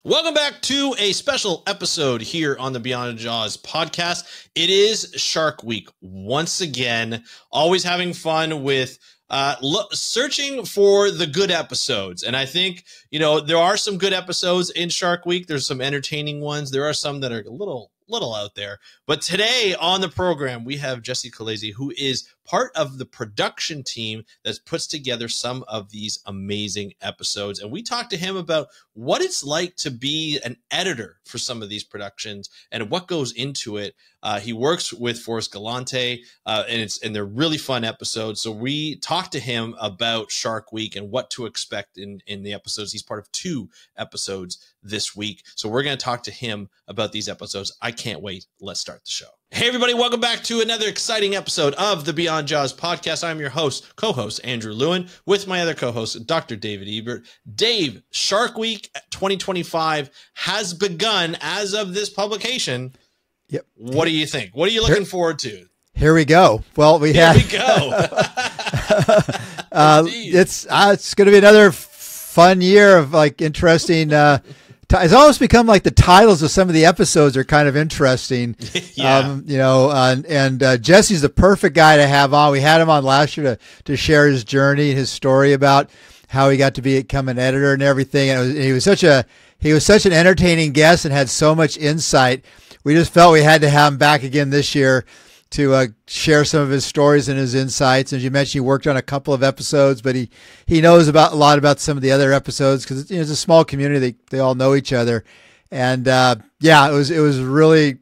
Welcome back to a special episode here on the Beyond Jaws podcast. It is Shark Week once again. Always having fun with searching for the good episodes. And I think, there are some good episodes in Shark Week. There's some entertaining ones. There are some that are a little out there. But today on the program, we have Jesse Colaizzi, who is part of the production team that puts together some of these amazing episodes. And we talked to him about what it's like to be an editor for some of these productions and what goes into it. He works with Forrest Galante, and they're really fun episodes. So we talked to him about Shark Week and what to expect in the episodes. He's part of 2 episodes this week. So we're going to talk to him about these episodes. I can't wait. Let's start the show. Hey, everybody. Welcome back to another exciting episode of the Beyond Jaws podcast. I'm your co-host, Andrew Lewin, with my other co-host, Dr. David Ebert. Dave, Shark Week 2025 has begun as of this publication. Yep. What do you think? What are you looking forward to? Here we go. Well, Here we go. It's going to be another fun year of interesting. It's almost become like the titles of some of the episodes are kind of interesting. Yeah. Jesse's the perfect guy to have on. We had him on last year to share his journey, his story about how he got to become an editor and everything. And he was such an entertaining guest and had so much insight. We just felt we had to have him back again this year to share some of his stories and his insights. As you mentioned, he worked on a couple of episodes, but he knows a lot about some of the other episodes because it's a small community. They all know each other. And it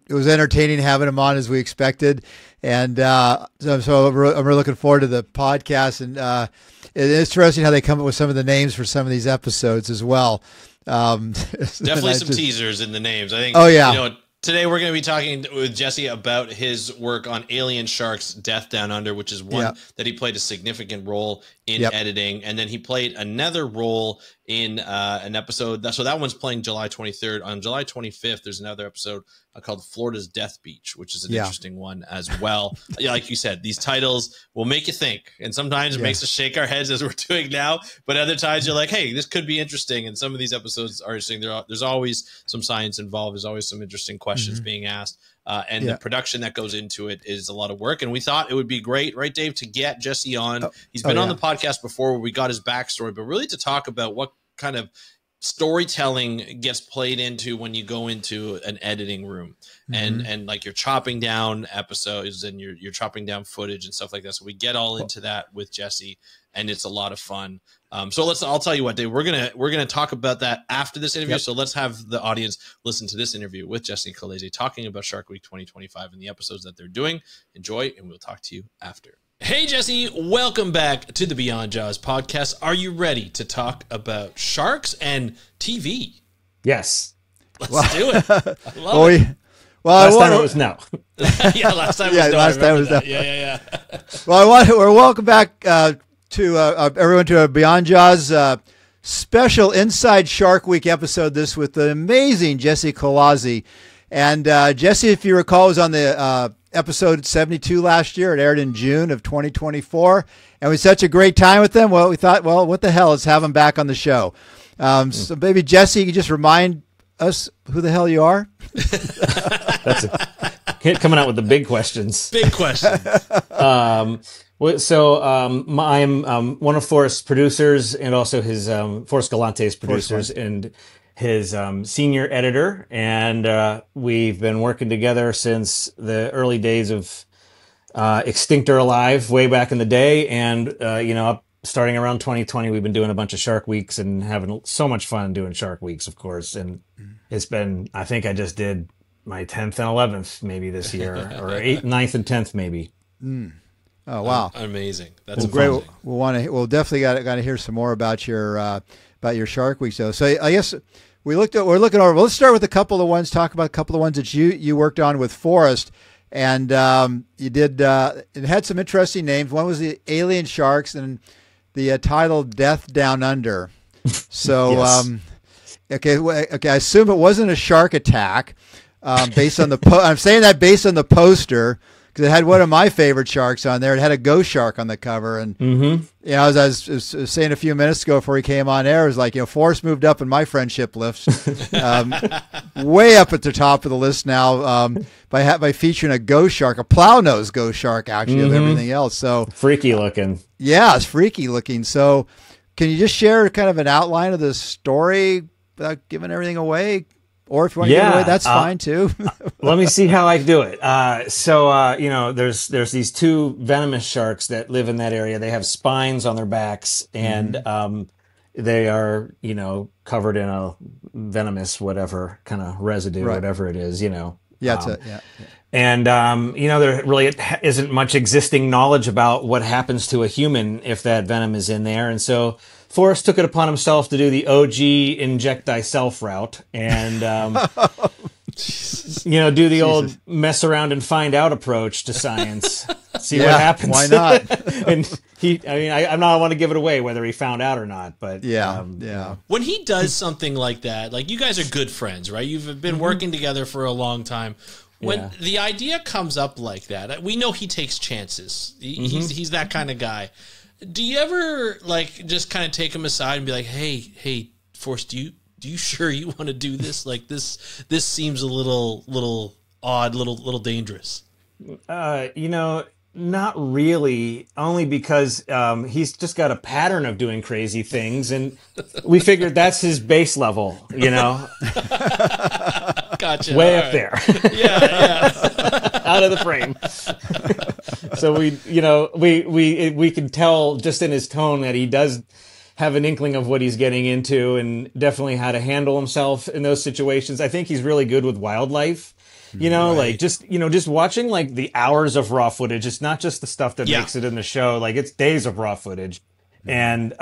was entertaining having him on as we expected. And so I'm really looking forward to the podcast. And it's interesting how they come up with some of the names for some of these episodes as well. Definitely some teasers in the names. I think. Oh yeah. Today we're going to be talking with Jesse about his work on Alien Sharks Death Down Under, which is one that he played a significant role in editing. And then he played another role in an episode. So that one's playing July 23rd. On July 25th, there's another episode called Florida's Death Beach, which is an interesting one as well. Like you said, these titles will make you think. And sometimes it makes us shake our heads as we're doing now. But other times you're like, hey, this could be interesting. And some of these episodes are interesting. There's always some science involved. There's always some interesting questions being asked. And the production that goes into it is a lot of work. And we thought it would be great, right, Dave, to get Jesse on. He's been on the podcast before where we got his backstory, but really to talk about what kind of storytelling gets played into when you go into an editing room and like you're chopping down episodes and you're chopping down footage and stuff like that. So we get all into that with Jesse, and it's a lot of fun. I'll tell you what, Dave, we're gonna talk about that after this interview. So let's have the audience listen to this interview with Jesse Colaizzi talking about Shark Week 2025 and the episodes that they're doing. Enjoy, and we'll talk to you after. Hey, Jesse, welcome back to the Beyond Jaws podcast. Are you ready to talk about sharks and TV? Yes. Let's do it. I love it. Last time it was no. Last time was no. Yeah. Well, we're welcome back to everyone to a Beyond Jaws special Inside Shark Week episode. This with the amazing Jesse Colaizzi. And Jesse, if you recall, was on the episode 72 last year. It aired in June of 2024. And we had such a great time with them. Well, we thought, what the hell? Let's have him back on the show. So maybe, Jesse, you can just remind us who the hell you are? That's coming out with the big questions. Big questions. I'm one of Forrest's producers and also his Forrest Galante's producers and his senior editor, and we've been working together since the early days of Extinct or Alive way back in the day, and starting around 2020, we've been doing a bunch of Shark Weeks and having so much fun doing Shark Weeks, of course. And it's been, I think I just did my 10th and 11th maybe this year, or 8th, 9th, and 10th maybe. Oh wow, amazing! That's great. We'll definitely got to hear some more about your Shark Week show. So I guess we're looking over. Let's start with a couple of ones. Talk about a couple of ones that you worked on with Forrest, and you did. It had some interesting names. One was the Alien Sharks, and the title Death Down Under. So okay. I assume it wasn't a shark attack. Based on the I'm saying that based on the poster, because it had one of my favorite sharks on there. It had a ghost shark on the cover, and as I was saying a few minutes ago before he came on air, it was like, Forrest moved up in my friendship list, way up at the top of the list now, by featuring a ghost shark, a plow-nosed ghost shark, actually, of everything else. So freaky looking. Yeah, it's freaky looking. So, can you just share kind of an outline of the story without giving everything away? Or if you want to give it away, that's fine too. Let me see how I do it. There's these two venomous sharks that live in that area. They have spines on their backs, and they are, covered in a venomous whatever kind of residue, whatever it is, Yeah, yeah. And, there really isn't much existing knowledge about what happens to a human if that venom is in there. And so Forrest took it upon himself to do the OG inject thyself route and, do the old mess around and find out approach to science. See what happens. Why not? And I'm not want to give it away whether he found out or not, but when he does something like that, like you guys are good friends, right? You've been working together for a long time. When the idea comes up like that, we know he takes chances. He's that kind of guy. Do you ever just kind of take him aside and be like, "Hey, Forrest, do you sure you want to do this? Like this seems a little odd, little dangerous." Not really, only because he's just got a pattern of doing crazy things, and we figured that's his base level, Gotcha. Way up there. Yeah. Out of the frame. So we can tell just in his tone that he does have an inkling of what he's getting into and definitely how to handle himself in those situations. I think he's really good with wildlife. Just watching the hours of raw footage. It's not just the stuff that makes it in the show. It's days of raw footage. And,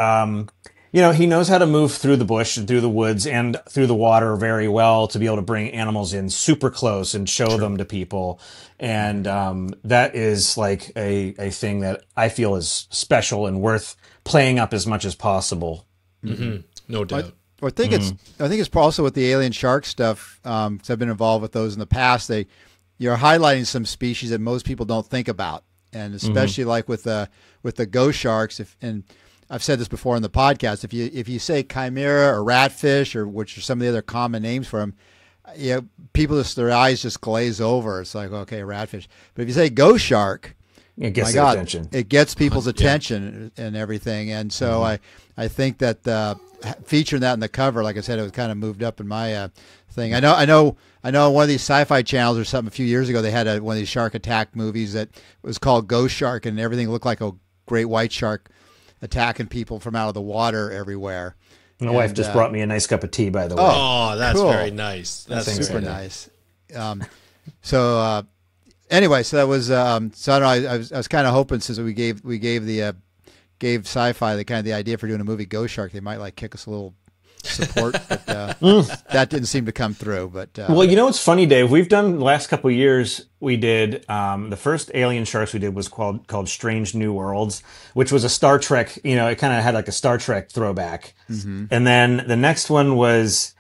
he knows how to move through the bush and through the woods and through the water very well to be able to bring animals in super close and show them to people. And, that is a thing that I feel is special and worth playing up as much as possible. Mm-hmm. No doubt. I think it's also with the alien shark stuff. 'Cause I've been involved with those in the past. You're highlighting some species that most people don't think about, and especially with the ghost sharks. And I've said this before in the podcast. If you say chimera or ratfish, or which are some of the other common names for them, people their eyes just glaze over. It's like, okay, ratfish. But if you say ghost shark, it gets their attention. It gets people's attention and everything. And so I think that featuring that in the cover, like I said, it was kind of moved up in my thing. I know on one of these sci-fi channels or something a few years ago, they had one of these shark attack movies that was called Ghost Shark, and everything looked like a great white shark attacking people from out of the water everywhere. My wife just brought me a nice cup of tea, by the way. Oh, that's cool. Very nice. That's super nice. Anyway, so that was so I don't know. I was kind of hoping, since we gave sci-fi the idea for doing a movie Ghost Shark, they might kick us a little support, but that didn't seem to come through. But well, what's funny, Dave? We've done the last couple of years. We did the first Alien Sharks we did was called Strange New Worlds, which was a Star Trek. It kind of had a Star Trek throwback. And then the next one was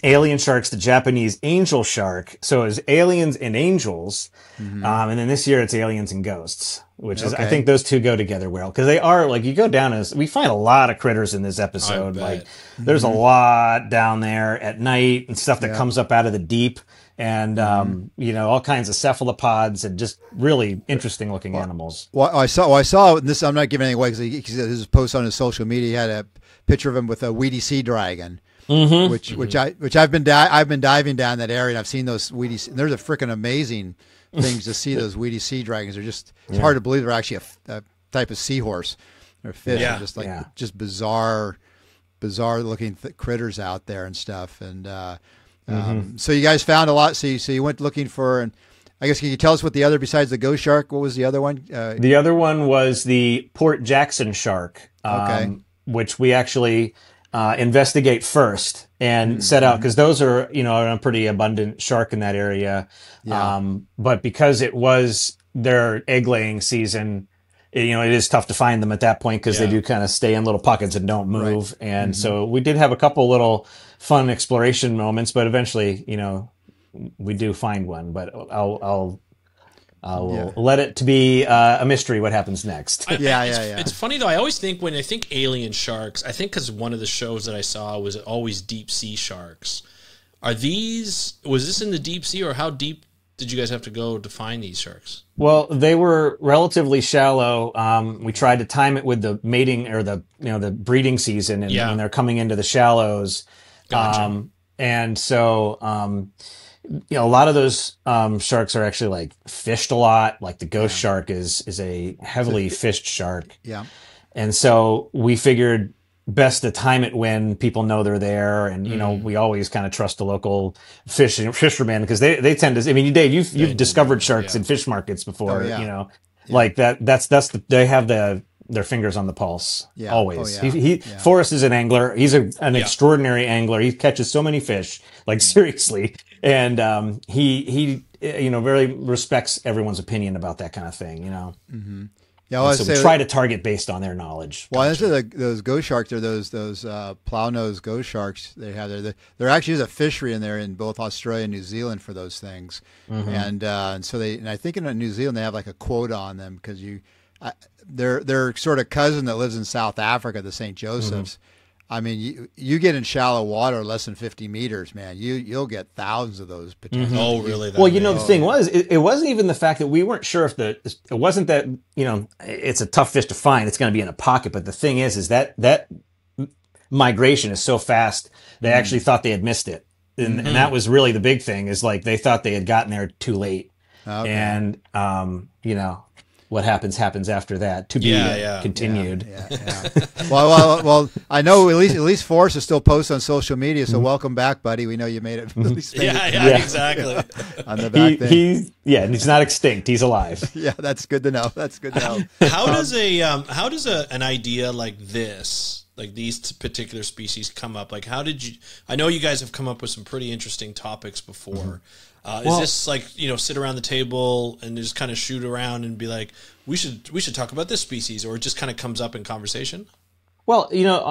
Alien Sharks, the Japanese Angel Shark. So it was aliens and angels. And then this year it's aliens and ghosts, which is, I think those two go together well. Cause they are you go down we find a lot of critters in this episode. There's a lot down there at night and stuff that comes up out of the deep. And, all kinds of cephalopods and just really interesting looking animals. Well, I saw this. I'm not giving anything away because this is posted on his social media. He had a picture of him with a weedy sea dragon. Which I've been diving down that area, and I've seen those weedy. They're the freaking amazing things to see. Those weedy sea dragons are just, it's hard to believe they're actually a type of seahorse or fish. They're just just bizarre looking critters out there and stuff. And so you guys found a lot. So you went looking for, and I guess, can you tell us what the other, besides the ghost shark, what was the other one? The other one was the Port Jackson shark, which we actually investigate first and set out, because those are, a pretty abundant shark in that area. But because it was their egg laying season, it is tough to find them at that point, because they do kind of stay in little pockets and don't move. Right. And so we did have a couple little fun exploration moments, but eventually, we do find one. But I'll We'll let it to be a mystery what happens next. It's funny though. I always think when I think alien sharks, I think because one of the shows that I saw was always deep sea sharks. Was this in the deep sea, or how deep did you guys have to go to find these sharks? Well, they were relatively shallow. We tried to time it with the mating or the breeding season, and when they're coming into the shallows. Gotcha. And so, a lot of those sharks are actually like fished a lot. Like the ghost shark is a heavily fished shark. Yeah. And so we figured best to time it when people know they're there. And, we always kind of trust the local fishermen because they tend to, I mean, Dave, you've discovered sharks in fish markets before, like they have their fingers on the pulse always. Forrest is an angler. He's an extraordinary angler. He catches so many fish, like seriously. And he very respects everyone's opinion about that kind of thing, Mm-hmm. Yeah, well, so we try to target based on their knowledge. Well, gotcha. Those ghost sharks are those plow-nosed ghost sharks they have there. There actually is a fishery in there in both Australia and New Zealand for those things, and so I think in New Zealand they have like a quota on them because they're sort of cousin that lives in South Africa, the St. Joseph's. I mean, you get in shallow water less than 50 meters, man. You'll get thousands of those potentially. Oh, really? Well, the thing was, it wasn't even the fact that we weren't sure if it wasn't that, it's a tough fish to find. It's going to be in a pocket. But the thing is that migration is so fast, they actually thought they had missed it. And that was really the big thing is like they thought they had gotten there too late. Okay. And, what happens after that to be continued. Yeah. Well, I know at least Forrest is still posted on social media. So welcome back, buddy. We know you made it. Exactly. On the back he's not extinct. He's alive. Yeah, that's good to know. How does an idea like this, like these particular species, come up? Like, how did you? I know you guys have come up with some pretty interesting topics before. Is this like, sit around the table and just kind of shoot around and be like, we should talk about this species, or it just kind of comes up in conversation? Well,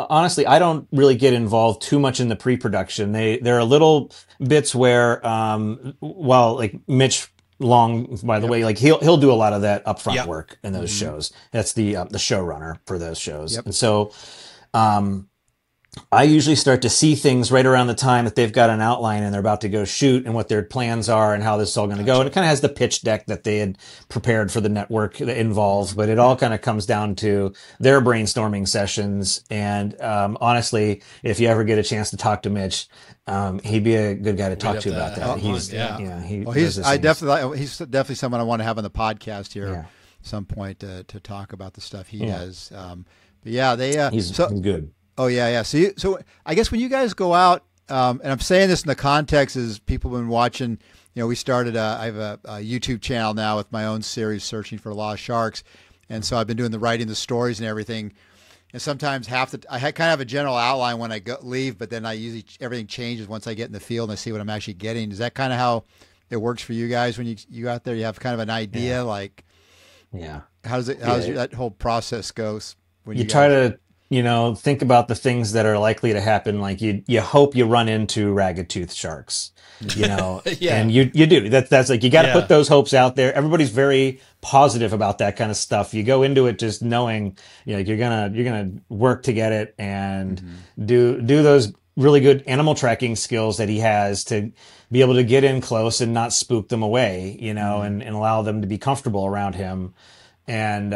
honestly, I don't really get involved too much in the pre-production. There are little bits where, like Mitch Long, by the way, like he'll do a lot of that upfront work in those shows. That's the showrunner for those shows. And so, I usually start to see things right around the time that they've got an outline and they're about to go shoot and what their plans are and how this is all going to go. And it kind of has the pitch deck that they had prepared for the network involved, but it all kind of comes down to their brainstorming sessions. And, honestly, if you ever get a chance to talk to Mitch, he'd be a good guy to talk to about that. He's definitely someone I want to have on the podcast here at some point to talk about the stuff he does. He's good. Oh yeah. So I guess when you guys go out, and I'm saying this in the context is people have been watching. We started. I have a YouTube channel now with my own series, Searching for Lost Sharks, and so I've been doing the writing, the stories, and everything. And sometimes I kind of have a general outline when I leave, but then everything changes once I get in the field and I see what I'm actually getting. Is that kind of how it works for you guys when you out there? You have kind of an idea, how does that whole process goes? When you try to think about the things that are likely to happen. Like you hope you run into ragged-toothed sharks, and you do. That's like, you got to put those hopes out there. Everybody's very positive about that kind of stuff. You go into it just knowing, you're gonna work to get it and do those really good animal tracking skills that he has to be able to get in close and not spook them away, and allow them to be comfortable around him. And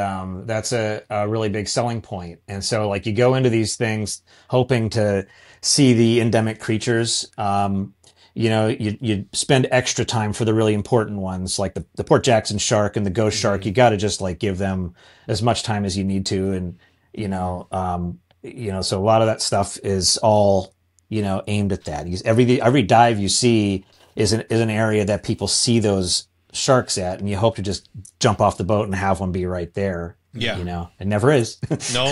that's a really big selling point. And so, like, you go into these things hoping to see the endemic creatures. You spend extra time for the really important ones, like the Port Jackson shark and the ghost shark. You got to just like give them as much time as you need to. And so a lot of that stuff is all aimed at that. Every dive you see is an area that people see those sharks at, and you hope to just jump off the boat and have one be right there. It never is. No.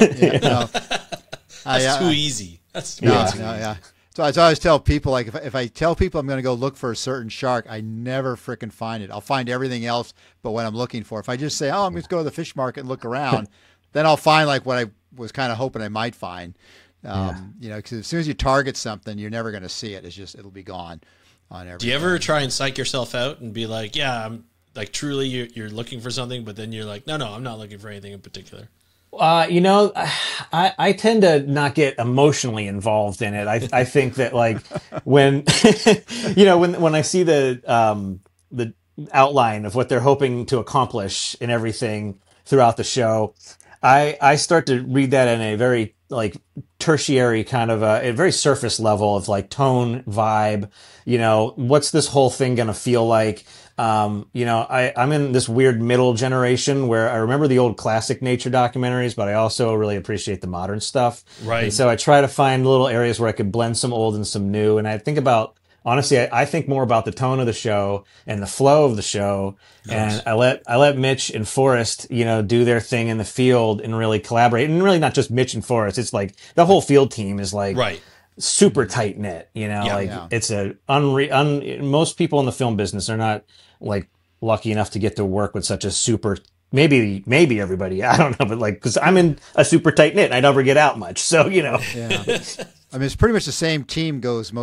That's too easy. That's too easy. So I always tell people, like, if I tell people I'm going to go look for a certain shark, I never frickin' find it. I'll find everything else but what I'm looking for. If I just say, I'm going to go to the fish market and look around, then I'll find like what I was kind of hoping I might find. Because as soon as you target something, you're never going to see it. It'll be gone. Do you ever try and psych yourself out and be like, Like truly you're looking for something, but then you're like, no, I'm not looking for anything in particular? I tend to not get emotionally involved in it. I think that like when, when I see the outline of what they're hoping to accomplish and everything throughout the show, I start to read that in a very like tertiary kind of a very surface level of like tone, vibe, what's this whole thing going to feel like? I'm in this weird middle generation where I remember the old classic nature documentaries, but I also really appreciate the modern stuff. Right. And so I try to find little areas where I could blend some old and some new. And I think about, honestly, I think more about the tone of the show and the flow of the show. Yes. And I let Mitch and Forrest, do their thing in the field and really collaborate. And really not just Mitch and Forrest. It's like the whole field team is like, right. super tight knit, it's most people in the film business are not like lucky enough to get to work with such a super, maybe everybody, I don't know, but like, cause I'm in a super tight knit and I never get out much. So, Yeah. I mean, it's pretty much the same team goes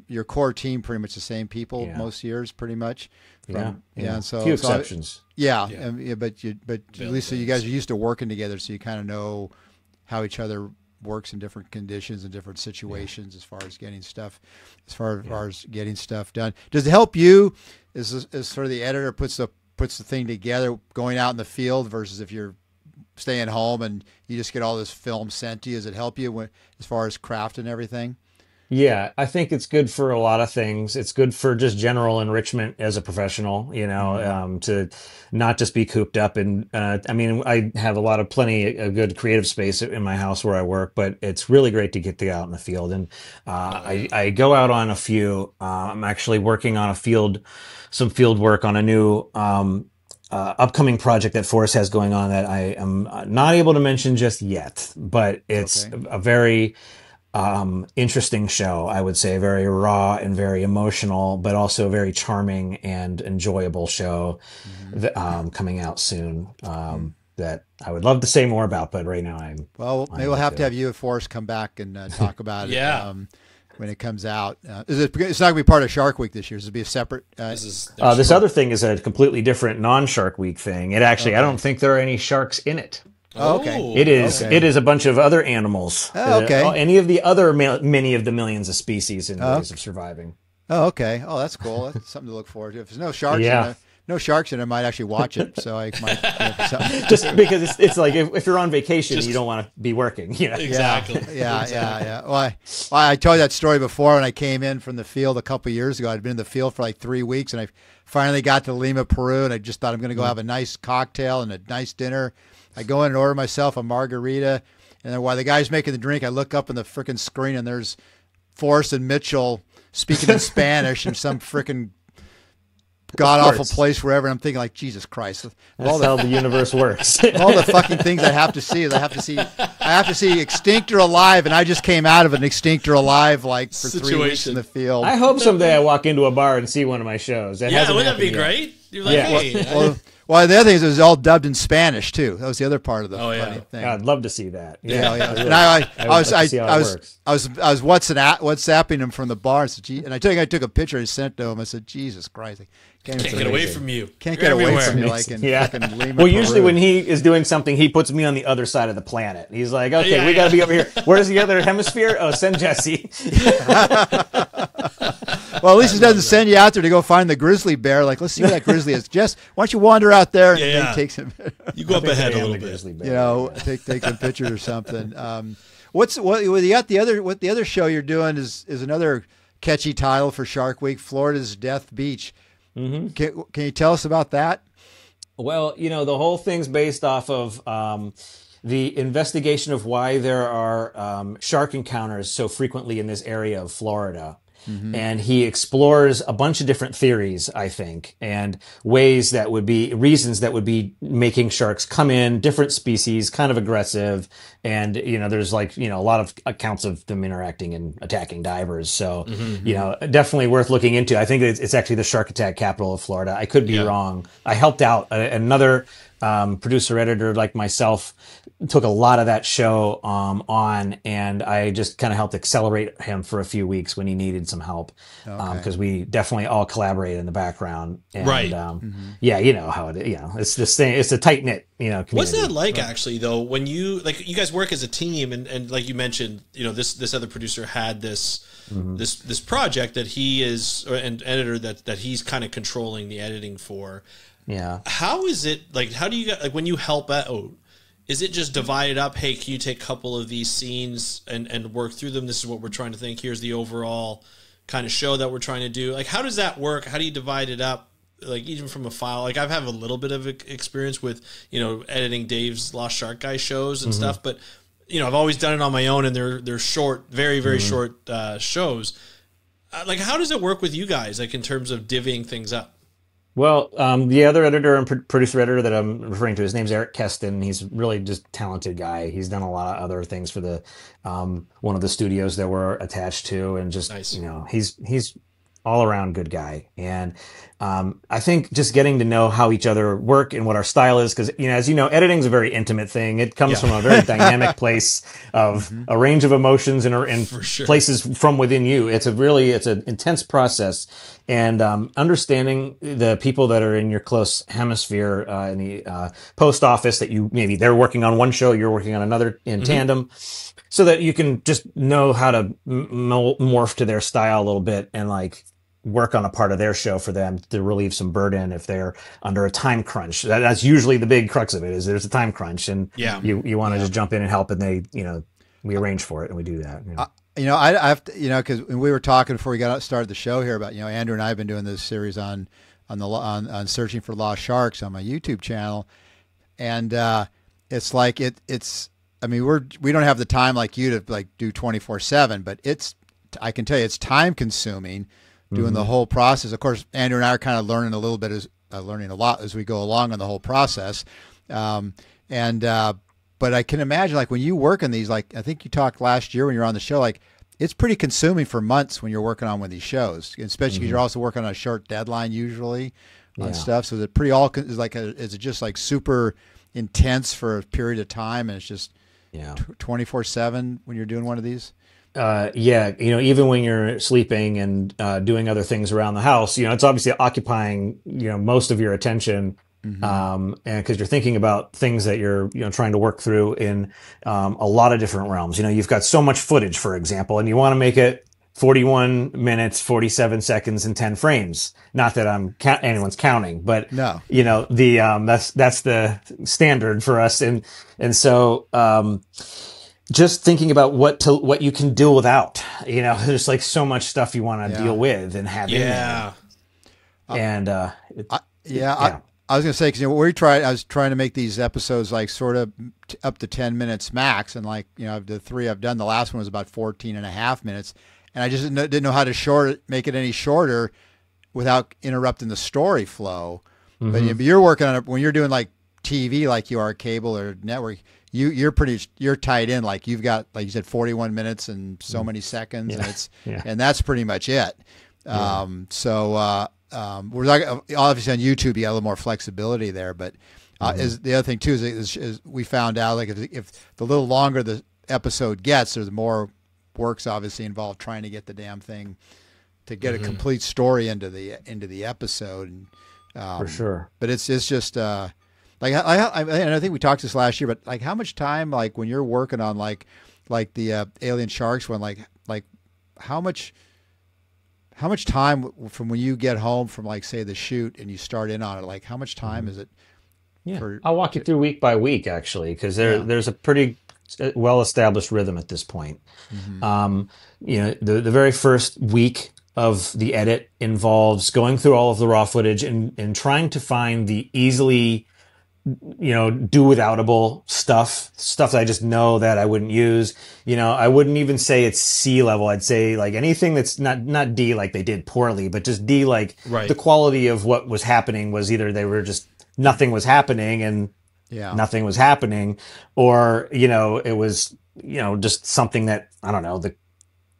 your core team, pretty much the same people most years, pretty much. So few exceptions. But at least you guys are used to working together. So you kind of know how each other works in different conditions and different situations as far as getting stuff, getting stuff done. Does it help you as sort of the editor puts the thing together, going out in the field versus if you're staying home and you just get all this film sent to you? Does it help you as far as craft and everything? Yeah, I think it's good for a lot of things. It's good for just general enrichment as a professional, to not just be cooped up. And I have plenty of good creative space in my house where I work, but it's really great to get out in the field. And I go out on a few. I'm actually working on some field work on a new upcoming project that Forrest has going on that I am not able to mention just yet, but it's a very interesting show, I would say, very raw and very emotional, but also very charming and enjoyable show coming out soon that I would love to say more about, but right now maybe we'll have to have you and Forrest come back and talk about it when it comes out. It's not going to be part of Shark Week this year. It'll be a separate. This other thing is a completely different non-Shark Week thing. It actually, I don't think there are any sharks in it. Oh, okay. It is. Okay. It is a bunch of other animals. Oh, okay. Any of the other many of the millions of species and ways of surviving. Oh, okay. Oh, that's cool. That's something to look forward to. If there's no sharks in it, I might actually watch it. So I might just because it's like if you're on vacation, you don't want to be working. Exactly. Yeah. Well, I told you that story before when I came in from the field a couple of years ago. I'd been in the field for like 3 weeks, and I finally got to Lima, Peru, and I just thought I'm going to go have a nice cocktail and a nice dinner. I go in and order myself a margarita, and then while the guy's making the drink, I look up in the freaking screen, and there's Forrest and Mitchell speaking in Spanish in some freaking god-awful place wherever. And I'm thinking, like, Jesus Christ. That's how the universe works. All the fucking things I have to see. I have to see Extinct or Alive, and I just came out of an Extinct or Alive, like, for 3 weeks in the field. I hope someday I walk into a bar and see one of my shows. Wouldn't that be great? You're like, hey. Well, the other thing is it was all dubbed in Spanish too. That was the other part of the funny thing. I'd love to see that. Yeah. And I was WhatsApping him from the bar. And I took a picture and sent to him. I said, Jesus Christ, I can't get away from you. Can't get away from you like in fucking Lima. Well, usually when he is doing something, he puts me on the other side of the planet. He's like, okay, we got to be over here. Where's the other hemisphere? Oh, send Jesse. Well, at least he doesn't send you out there to go find the grizzly bear. Like, let's see where that grizzly is. Jess, why don't you wander out there and he takes him? You go up ahead a little bit. Take some pictures or something. The other show you're doing is another catchy title for Shark Week, Florida's Death Beach. Mm-hmm. Can you tell us about that? Well, the whole thing's based off of the investigation of why there are shark encounters so frequently in this area of Florida. Mm-hmm. And he explores a bunch of different theories, I think, and reasons that would be making sharks come in, different species, kind of aggressive. And, there's a lot of accounts of them interacting and attacking divers. So, definitely worth looking into. I think it's actually the shark attack capital of Florida. I could be wrong. I helped out another producer editor like myself took a lot of that show on, and I just kind of helped accelerate him for a few weeks when he needed needed some help, Okay. because we definitely all collaborate in the background. And, Right. Yeah, you know how it is. You know, it's this thing. It's a tight knit, you know, community. What's that like, actually, though, when you like you guys work as a team, and like you mentioned, you know, this other producer had this this project that he is an editor that he's kind of controlling the editing for. Yeah. How is it like? How do you like when you help out? Is it just divided up? Hey, can you take a couple of these scenes and work through them? This is what we're trying to think. Here's the overall kind of show that we're trying to do. Like, how does that work? How do you divide it up? Like, even from a file, like I've had a little bit of experience with, you know, editing Dave's Lost Shark Guy shows and stuff, but you know, I've always done it on my own, and they're short, very, very short shows. Like, how does it work with you guys, like in terms of divvying things up? Well, the other editor and producer editor that I'm referring to, his name's Eric Keston. He's really just a talented guy. He's done a lot of other things for the one of the studios that we're attached to, and just Nice. you know, he's all around good guy. And I think just getting to know how each other work and what our style is, because, you know, as you know, editing is a very intimate thing. It comes from a very dynamic place of a range of emotions and sure. places from within you. It's an intense process. And understanding the people that are in your close hemisphere in the post office, that you maybe they're working on one show, you're working on another in tandem, so that you can just know how to morph to their style a little bit and like work on a part of their show for them to relieve some burden if they're under a time crunch. That's usually the big crux of it, is there's a time crunch, and you want to just jump in and help, and they, you know, we arrange for it and we do that. You know? You know, I have to, you know, because we were talking before we started the show here about, you know, Andrew and I have been doing this series on searching for lost sharks on my YouTube channel, and it's like it's. I mean, we don't have the time like you to like do 24/7, but I can tell you it's time consuming doing the whole process. Of course, Andrew and I are kind of learning a little bit learning a lot as we go along on the whole process, but I can imagine, like, when you work on these, like I think you talked last year when you were on the show, like it's pretty consuming for months when you're working on one of these shows, especially because you're also working on a short deadline usually on stuff. So is it pretty is it just like super intense for a period of time, and it's just 24/7 when you're doing one of these? Yeah, you know, even when you're sleeping and doing other things around the house, you know, it's obviously occupying, you know, most of your attention. And because you're thinking about things that you're, you know, trying to work through in a lot of different realms. You know, you've got so much footage, for example, and you want to make it 41 minutes, 47 seconds, and 10 frames. Not that anyone's counting, but no, you know, that's the standard for us, and so just thinking about what you can do without. You know, there's like so much stuff you want to deal with and have in there. And I was going to say, because, you know, I was trying to make these episodes like sort of up to 10 minutes max. And like, you know, the three I've done, the last one was about 14.5 minutes. And I just didn't know how to make it any shorter without interrupting the story flow. But you're working on it when you're doing like TV, like you are cable or network, you're tied in. Like you've got, like you said, 41 minutes and so many seconds, and and that's pretty much it. We're like, obviously on YouTube you got a little more flexibility there, but is the other thing too is we found out, like, if the little longer the episode gets, there's more work's obviously involved trying to get the damn thing to get a complete story into the episode. And, for sure. But it's just like I think we talked this last year, but like how much time, like when you're working on like the Alien Sharks one, like how much time from when you get home from, like, say, the shoot and you start in on it, like how much time is it? I'll walk you through week by week, actually, because there's a pretty well-established rhythm at this point. You know, the very first week of the edit involves going through all of the raw footage and trying to find the easily, you know, do withoutable stuff that I just know that I wouldn't use. You know, I wouldn't even say it's C level. I'd say like anything that's not D, like they did poorly, but just D, like the quality of what was happening was either they were just nothing was happening and nothing was happening, or, you know, it was, you know, just something that, I don't know,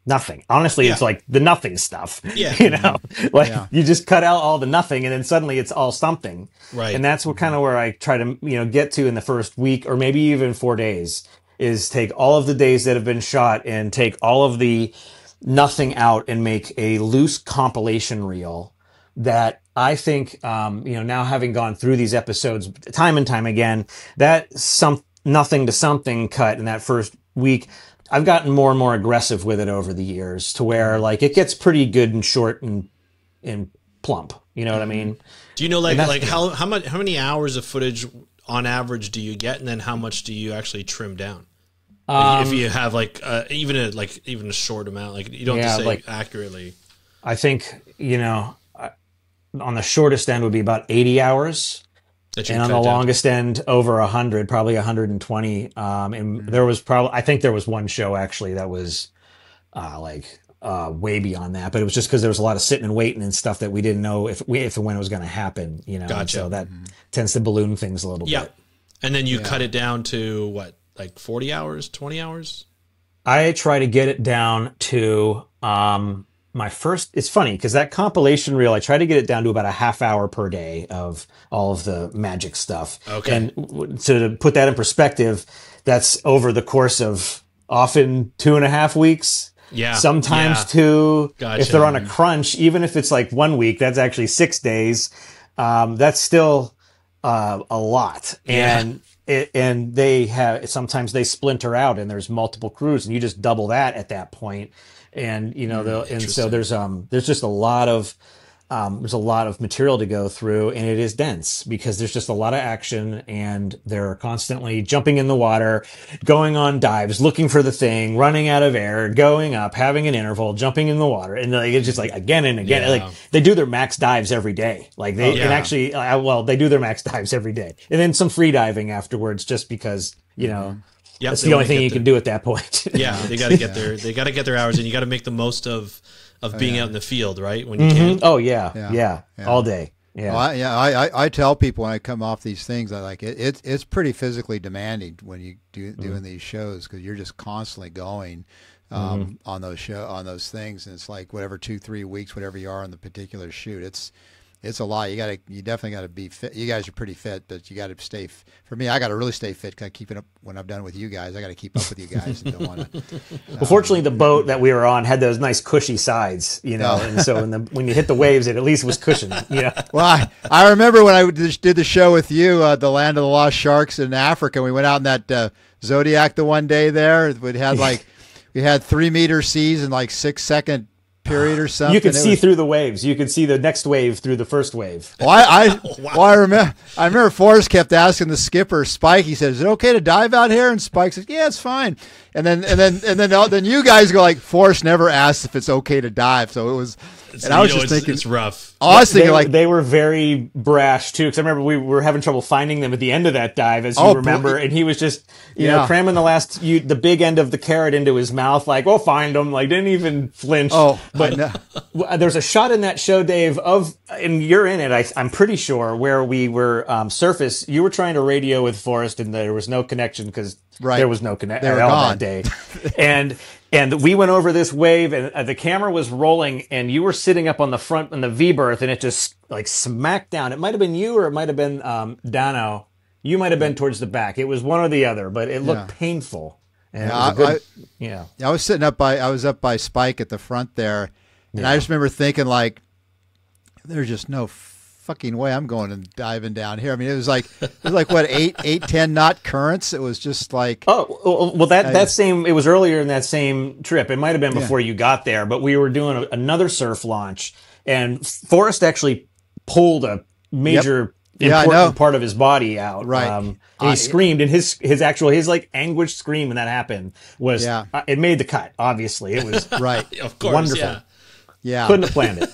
nothing. Honestly, it's like the nothing stuff. You know, like you just cut out all the nothing and then suddenly it's all something. Right. And that's kind of where I try to, you know, get to in the first week or maybe even 4 days, is take all of the days that have been shot and take all of the nothing out and make a loose compilation reel that I think, now having gone through these episodes time and time again, that nothing to something cut in that first week, I've gotten more and more aggressive with it over the years to where like it gets pretty good and short and plump. You know what I mean? Do you know like how many hours of footage on average do you get, and then how much do you actually trim down? If you have like even a short amount, like you don't have to say accurately. I think on the shortest end would be about 80 hours. And on the longest end, over 100, probably 120. And there was I think there was one show actually that was way beyond that, but it was just because there was a lot of sitting and waiting and stuff that we didn't know if and when it was going to happen, Gotcha. So that tends to balloon things a little bit. And then you cut it down to what, like 40 hours, 20 hours? I try to get it down to, it's funny because that compilation reel, I try to get it down to about a half hour per day of all of the magic stuff. Okay. And to put that in perspective, that's over the course of often 2.5 weeks. Yeah. Sometimes 2. Gotcha. If they're on a crunch, even if it's like 1 week, that's actually 6 days. That's still a lot. Yeah. And sometimes they splinter out and there's multiple crews and you just double that at that point. And, so there's just a lot of material to go through, and it is dense because there's just a lot of action and they're constantly jumping in the water, going on dives, looking for the thing, running out of air, going up, having an interval, jumping in the water. And it's just like again and again, like they do their max dives every day. Like they they do their max dives every day and then some free diving afterwards, just because, that's the only thing you can do at that point. They got to get their hours, and you got to make the most of being out in the field, right? When you can. Oh yeah, all day. Yeah. Well, I tell people when I come off these things, I like it. It's pretty physically demanding when you doing these shows, because you're just constantly going on those things, and it's like whatever 2-3 weeks, whatever you are on the particular shoot. It's a lot. You definitely got to be fit. You guys are pretty fit, but you got to stay. For me, I got to really stay fit. Cause I keep it up when I'm done with you guys. I got to keep up with you guys. And don't want to. Well, fortunately, the boat that we were on had those nice cushy sides, and so when you hit the waves, it at least was cushioned. Well, I remember when I did the show with you, the Land of the Lost Sharks in Africa. We went out in that Zodiac the one day there. We had 3 meter seas and like 6-second period or something. You could see through the waves. You could see the next wave through the first wave. Well, I remember Forrest kept asking the skipper, Spike. He said, "Is it okay to dive out here?" And Spike says, "Yeah, it's fine." And then you guys go like, Forrest never asked if it's okay to dive. So it was. And I was just thinking it's rough. I was thinking they were very brash too, because I remember we were having trouble finding them at the end of that dive, as you remember, and he was just cramming the big end of the carrot into his mouth, like, "We'll find them," like didn't even flinch. But there's a shot in that show, Dave, and you're in it. I'm pretty sure, where we were surface. You were trying to radio with Forrest, and there was no connection because there was no connection at all that day, And we went over this wave, and the camera was rolling, and you were sitting up on the front in the V-berth, and it just like smacked down. It might have been you, or it might have been Dano. You might have been towards the back. It was one or the other, but it looked painful. And I was up by Spike at the front there, and I just remember thinking like, there's just no fucking way I'm going and diving down here. I mean, it was like what, 8-10 knot currents. It was just like, it was earlier in that same trip. It might have been before you got there, but we were doing another surf launch, and Forrest actually pulled a major important part of his body out. Right. And he screamed, and his like anguished scream when that happened was, it made the cut. Obviously it was right. Of course. Wonderful. Yeah. Couldn't have planned it.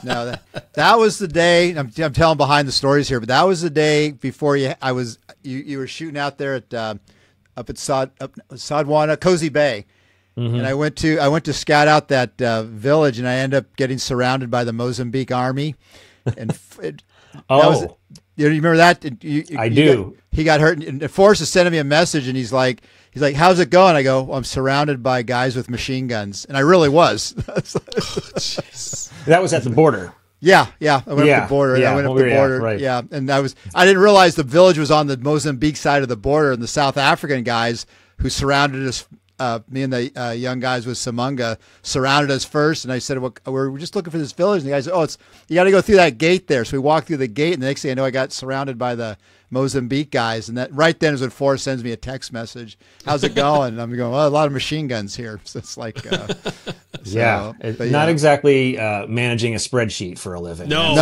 No, that was the day. I'm telling behind the stories here, but that was the day before you were shooting out there at up at Sodwana, Cozy Bay, and I went to scout out that village, and I ended up getting surrounded by the Mozambique army, and you remember that? I do. He got hurt, and Forrest is sending me a message, and he's like, "How's it going?" I go, "I'm surrounded by guys with machine guns," and I really was. That was at the border. Yeah. I went up the border. Yeah, I went up the border. Right. Yeah, and I didn't realize the village was on the Mozambique side of the border, and the South African guys who surrounded us me and the young guys with Samunga surrounded us first, and I said, well, we're just looking for this village. And the guy said, oh, you got to go through that gate there. So we walked through the gate, and the next thing I know, I got surrounded by the Mozambique guys, and that right then is when Forrest sends me a text message. How's it going? And I'm going, well, a lot of machine guns here. So it's like, not exactly managing a spreadsheet for a living. No,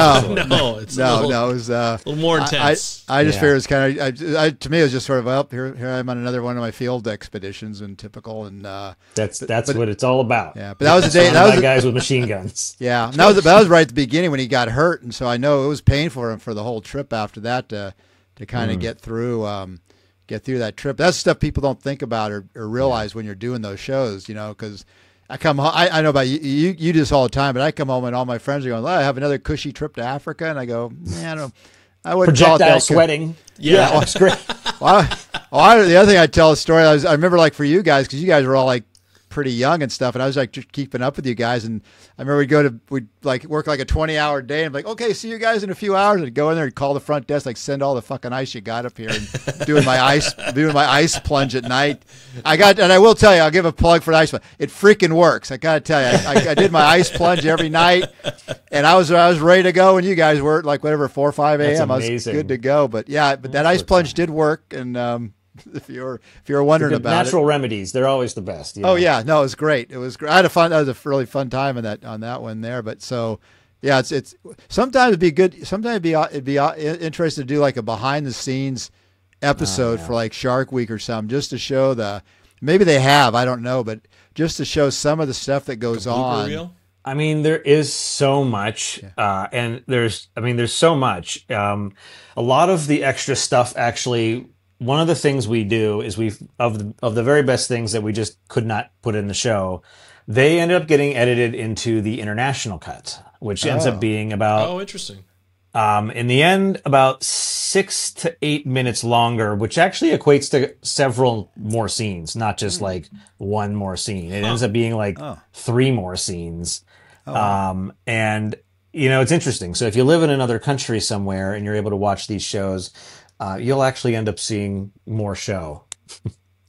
it's no, it was a little more intense. I just figured it was kind of, to me, it was just sort of, well, here I am on another one of my field expeditions and typical, and that's what it's all about. Yeah, but that was the day. That was guys with machine guns. Yeah, that was right at the beginning when he got hurt, and so I know it was painful for him for the whole trip after that to kind of get through that trip. That's stuff people don't think about or realize when you're doing those shows, because I come home, I know about you do this all the time, but I come home and all my friends are going, I have another cushy trip to Africa, and I go, I wouldn't call it that. Sweating. Yeah. That's great. The other thing I tell a story, I remember like for you guys, because you guys were all like pretty young and stuff, and I was like just keeping up with you guys, and I remember we'd like work like a 20-hour day, and I'm like, okay, see you guys in a few hours, and go in there and call the front desk, like send all the fucking ice you got up here, and doing my ice plunge at night. I will tell you, I'll give a plug for the ice plunge. It freaking works. I gotta tell you, I did my ice plunge every night, and I was ready to go, and you guys were like whatever 4 or 5 a.m. I was good to go. But yeah, that ice plunge did work, and if you're wondering about natural remedies, they're always the best. Oh yeah, no, it was great. It was great. I had that was a really fun time on that one there. But so yeah, it's sometimes it'd be good. Sometimes it'd be interesting to do like a behind the scenes episode for like Shark Week or something, just to show maybe they have, I don't know, but just to show some of the stuff that goes on. Reel? I mean, there is so much, and there's so much. A lot of the extra stuff actually. One of the things we do is of the very best things that we just could not put in the show, they ended up getting edited into the international cut, which ends up being about interesting. In the end, about 6 to 8 minutes longer, which actually equates to several more scenes, not just like one more scene. It ends up being like 3 more scenes. And it's interesting. So if you live in another country somewhere and you're able to watch these shows, you'll actually end up seeing more show.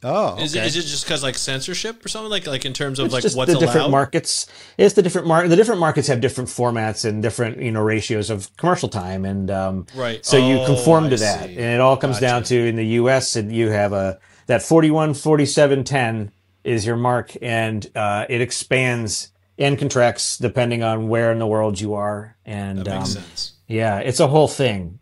Oh, okay. Is it just because like censorship or something like in terms of it's like just what's the different allowed? Markets? It's the different the different markets have different formats and different ratios of commercial time, and right. So you conform to I that, see. and it all comes down to in the U.S. and you have that 41, 47, 10 is your mark, and it expands and contracts depending on where in the world you are, and That makes sense. Yeah, it's a whole thing.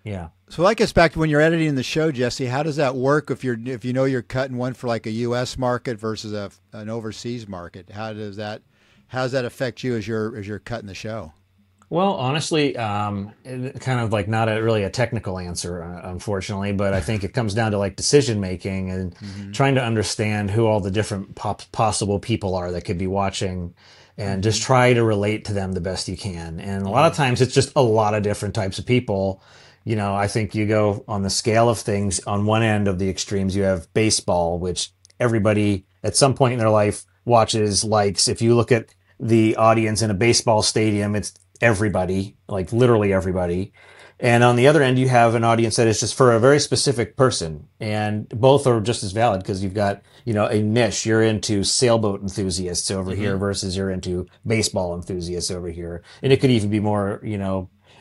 Yeah. So I guess back to when you're editing the show, Jesse, how does that work if you know you're cutting one for like a U.S. market versus an overseas market? How does that affect you as you're cutting the show? Well, honestly, kind of like not really a technical answer, unfortunately, but I think it comes down to like decision making and trying to understand who all the different possible people are that could be watching, and just try to relate to them the best you can. And a lot of times it's just a lot of different types of people. I think you go on the scale of things. On one end of the extremes, you have baseball, which everybody at some point in their life watches, likes. If you look at the audience in a baseball stadium, it's everybody, like literally everybody. And on the other end, you have an audience that is just for a very specific person. And both are just as valid because you've got, a niche. You're into sailboat enthusiasts over here versus you're into baseball enthusiasts over here. And it could even be more,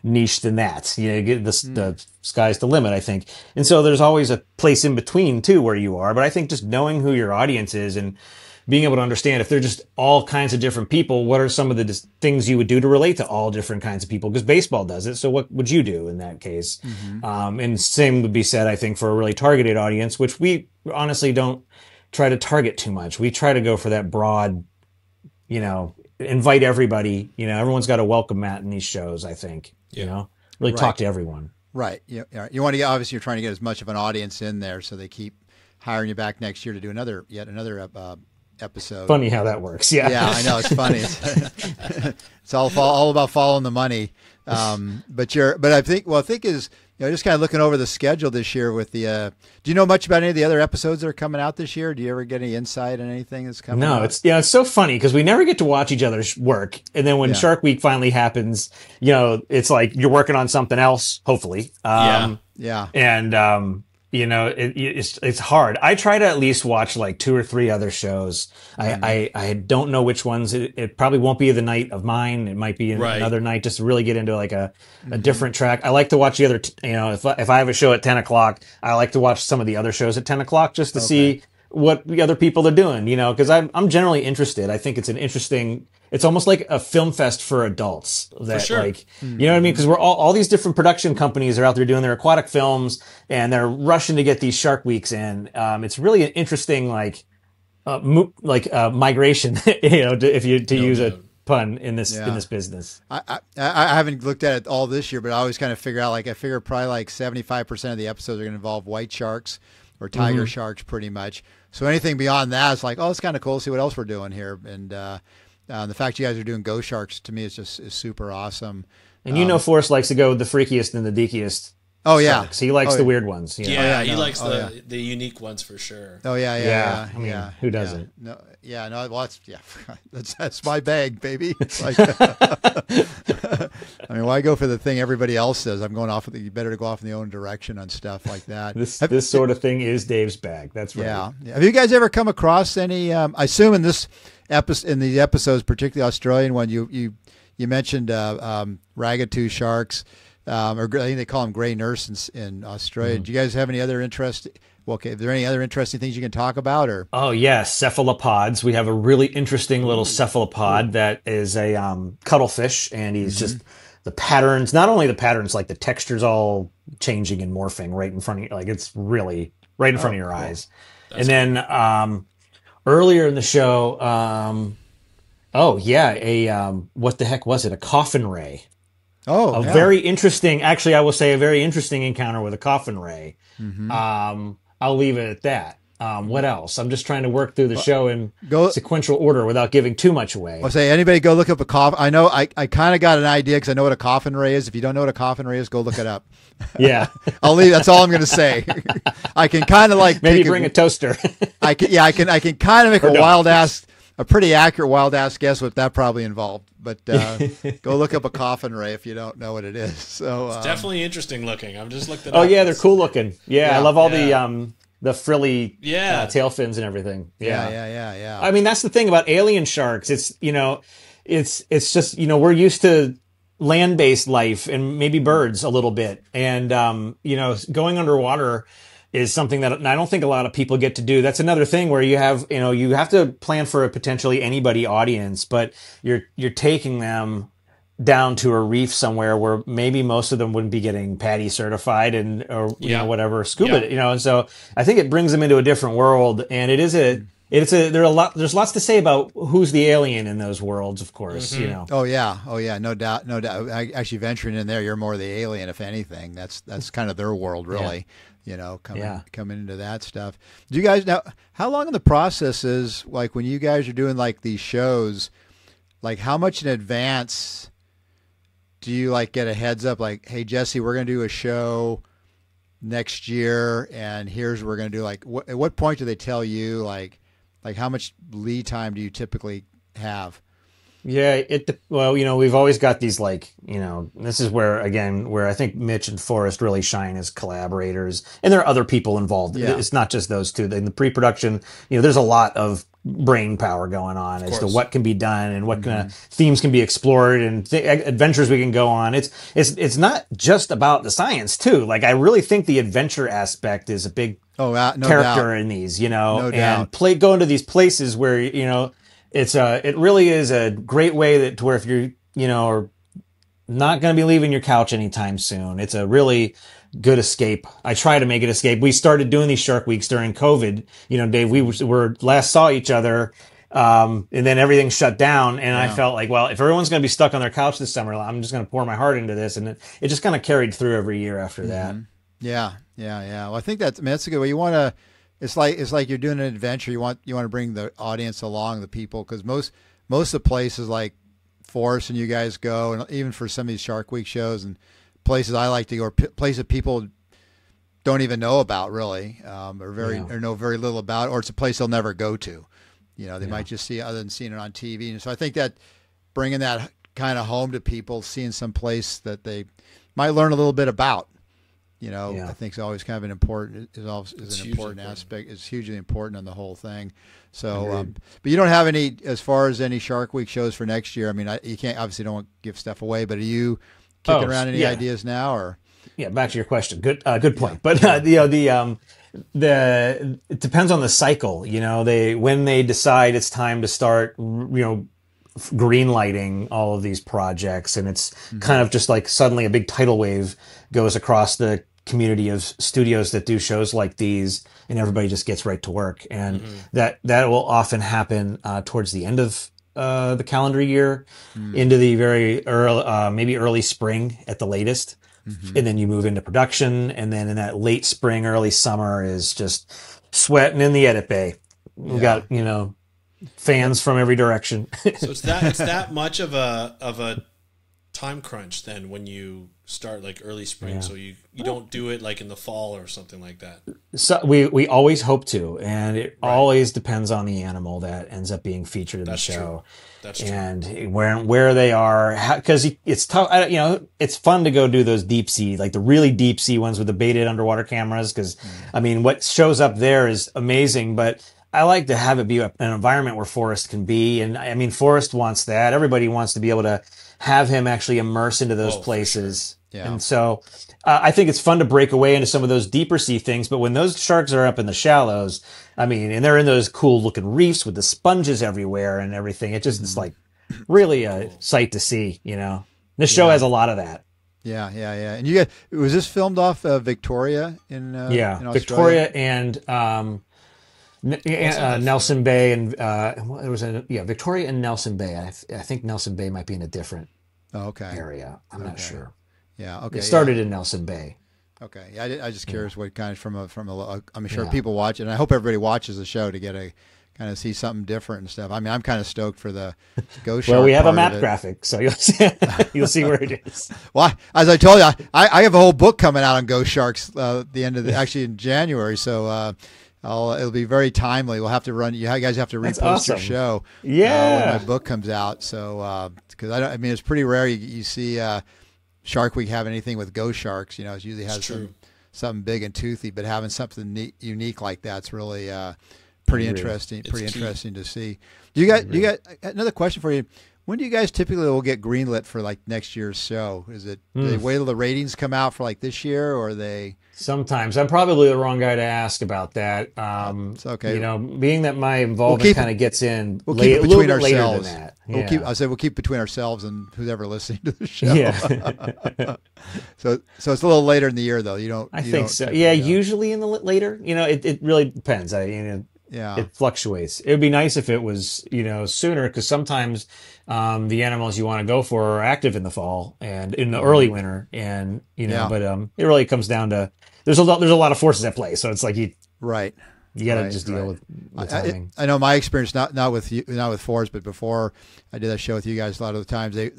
niche than that. The sky's the limit, I think. And so there's always a place in between too where you are. But I think just knowing who your audience is and being able to understand if they're just all kinds of different people, what are some of the things you would do to relate to all different kinds of people? Because baseball does it. So what would you do in that case? And same would be said, I think, for a really targeted audience, which we honestly don't try to target too much. We try to go for that broad, invite everybody. Everyone's got a welcome mat in these shows, I think. Really talk to everyone. Right. Yeah. You want to get, obviously you're trying to get as much of an audience in there so they keep hiring you back next year to do yet another episode. Funny how that works. Yeah. Yeah, I know, it's funny. It's all about following the money. But I think is, just kind of looking over the schedule this year with the, do you know much about any of the other episodes that are coming out this year? Do you ever get any insight on anything that's coming out? No, it's so funny because we never get to watch each other's work. And then when Shark Week finally happens, it's like you're working on something else, hopefully. Yeah. And, it's hard. I try to at least watch like 2 or 3 other shows. I don't know which ones. It probably won't be the night of mine. It might be another night, just to really get into like a different track. I like to watch the other, if I have a show at 10 o'clock, I like to watch some of the other shows at 10 o'clock just to see what the other people are doing, because I'm generally interested. I think it's it's almost like a film fest for adults that, for sure. Like, you know what I mean? Because we're all these different production companies are out there doing their aquatic films and they're rushing to get these Shark Weeks in. It's really an interesting, migration, to use a pun in this business. I haven't looked at it all this year, but I always kind of figure out, I figure probably like 75% of the episodes are going to involve white sharks or tiger sharks pretty much. So anything beyond that is like, oh, it's kind of cool to see what else we're doing here. And the fact you guys are doing ghost sharks to me is super awesome. And Forrest likes to go with the freakiest and the deekiest. Oh yeah, sharks. He likes the weird ones. Yeah, he likes the unique ones for sure. Oh yeah. I mean, who doesn't? Well, that's my bag, baby. It's like, I mean, why go for the thing everybody else says? I'm going off. You better to go off in the own direction on stuff like that. This sort of thing is Dave's bag. That's right. Yeah. Have you guys ever come across any? I assume in the episodes, particularly Australian one, you mentioned ragged-tooth sharks. Or I think they call them gray nurse in Australia. Do you guys have any other interest? Well, okay, are there any other interesting things you can talk about? Or yes, cephalopods. We have a really interesting little cephalopod that is a cuttlefish, and he's just the patterns. Not only the patterns, like the textures, all changing and morphing right in front of you. Like it's really right in front of your eyes. That's and then earlier in the show, what the heck was it? A coffin ray. Very interesting. Actually, I will say a very interesting encounter with a coffin ray. I'll leave it at that. What else? I'm just trying to work through the show in sequential order without giving too much away. I'll say anybody go look up a coffin. I know I kind of got an idea because I know what a coffin ray is. If you don't know what a coffin ray is, go look it up. Yeah, I'll leave. That's all I'm going to say. I can kind of like maybe bring a toaster. I can kind of make a pretty accurate wild ass guess what that probably involved. But go look up a coffin ray if you don't know what it is. So it's definitely interesting looking. I'm just looking. Oh yeah, they're cool looking. Yeah, I love all the frilly tail fins and everything. Yeah. I mean, that's the thing about alien sharks. It's it's just we're used to land-based life and maybe birds a little bit, and going underwater is something that I don't think a lot of people get to do. That's another thing where you have to plan for a potentially anybody audience, but you're taking them down to a reef somewhere where maybe most of them wouldn't be getting PADI certified or whatever scuba, and so I think it brings them into a different world, and there's lots to say about who's the alien in those worlds, of course, Oh yeah, no doubt. Actually venturing in there, you're more the alien, if anything. That's kind of their world, really. Coming into that stuff. Do you guys now? How long in the process is like when you guys are doing like these shows? Like how much in advance do you like get a heads up? Like, hey Jesse, we're going to do a show next year, and here's what we're going to do. Like, at what point do they tell you? Like how much lead time do you typically have? Yeah, we've always got these this is where I think Mitch and Forrest really shine as collaborators, and there are other people involved. Yeah. It's not just those two. In the pre-production, there's a lot of brain power going on as to what can be done and what kind of themes can be explored and adventures we can go on. It's not just about the science too. Like I really think the adventure aspect is a big character in these, go into these places where, it really is a great way to where if you're, are not going to be leaving your couch anytime soon. It's a really good escape. I try to make it escape. We started doing these Shark Weeks during COVID. Dave, we were last saw each other, and then everything shut down. And I felt like, well, if everyone's going to be stuck on their couch this summer, I'm just going to pour my heart into this. And it just kind of carried through every year after that. Yeah. Well, I think that's a good way. You want to. It's like you're doing an adventure. You want to bring the audience along, the people, because most of the places like Forrest and you guys go, and even for some of these Shark Week shows and places I like to go, or places people don't even know about really, or know very little about, or it's a place they'll never go to. They might just see other than seeing it on TV. And so I think that bringing that kind of home to people, seeing some place that they might learn a little bit about. I think is always kind of an important aspect. It's hugely important on the whole thing. So, but you don't have any, as far as any Shark Week shows for next year. I mean, you can't, obviously don't want to give stuff away, but are you kicking around any ideas now, or? Yeah, back to your question. Good point. But it depends on the cycle. When they decide it's time to start, green lighting all of these projects, and it's kind of just like suddenly a big tidal wave goes across the community of studios that do shows like these, and everybody just gets right to work. And that will often happen towards the end of the calendar year, into the very early, maybe early spring at the latest. And then you move into production, and then in that late spring, early summer is just sweating in the edit bay. We got, fans from every direction. So it's that much of a time crunch then when you start like early spring. Yeah. So you don't do it like in the fall or something like that. So we always hope to, and it always depends on the animal that ends up being featured in the show. True. That's true. And where they are, because it's tough. It's fun to go do those deep sea, like the really deep sea ones with the baited underwater cameras. Because what shows up there is amazing, but I like to have it be an environment where Forrest can be. And Forrest wants that. Everybody wants to be able to have him actually immerse into those places. Sure. Yeah. And so I think it's fun to break away into some of those deeper sea things. But when those sharks are up in the shallows, and they're in those cool looking reefs with the sponges everywhere and everything, it just is like really a sight to see, This show has a lot lot of that. Yeah. And you guys, was this filmed off Victoria in Australia? Victoria and Nelson Bay, and there was Victoria and Nelson Bay. I think Nelson Bay might be in a different area. I'm not sure. Yeah. Okay. It started in Nelson Bay. Okay. Yeah. I just curious what kind of I'm sure people watch it, and I hope everybody watches the show to get a kind of see something different and stuff. I'm kind of stoked for the Ghost Shark. Well, we have a map graphic, so you'll see where it is. Well, as I told you, I have a whole book coming out on Ghost Sharks the end of actually in January. So. It'll be very timely. We'll have to run. You guys have to repost your show. Yeah, when my book comes out. So because it's pretty rare you see Shark Week have anything with ghost sharks. It usually has something big and toothy, but having something unique like that's really pretty interesting. Interesting to see. You got another question for you. When do you guys typically will get greenlit for like next year's show? Is it do they wait till the ratings come out for like this year, or are they? Sometimes. I'm probably the wrong guy to ask about that. It's okay. Being that my involvement kind of gets in we'll keep it between ourselves. Later than that. Yeah. We'll keep between ourselves and who's ever listening to the show. Yeah. So it's a little later in the year though. I think so. Yeah, usually in the later. It really depends. It fluctuates. It would be nice if it was, sooner, because sometimes the animals you want to go for are active in the fall and in the early winter, and but it really comes down to there's a lot of forces at play. So it's like you got to just deal with timing. I know my experience, not with you, not with Forrest, but before I did that show with you guys, a lot of the times when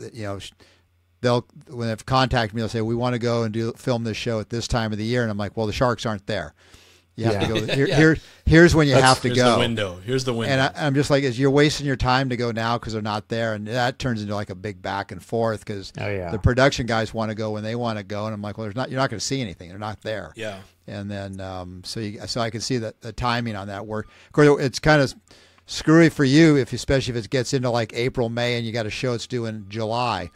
they've contacted me, they'll say we want to go and film this show at this time of the year, and I'm like, well, the sharks aren't there. You have to go. Here's when you have to go. Here's the window. And I'm just like, you're wasting your time to go now because they're not there, and that turns into like a big back and forth because the production guys want to go when they want to go, and I'm like, well, you're not going to see anything. They're not there. Yeah. And then so I can see that the timing on that work. Of course, it's kind of screwy for you especially if it gets into like April, May, and you got a show it's due in July.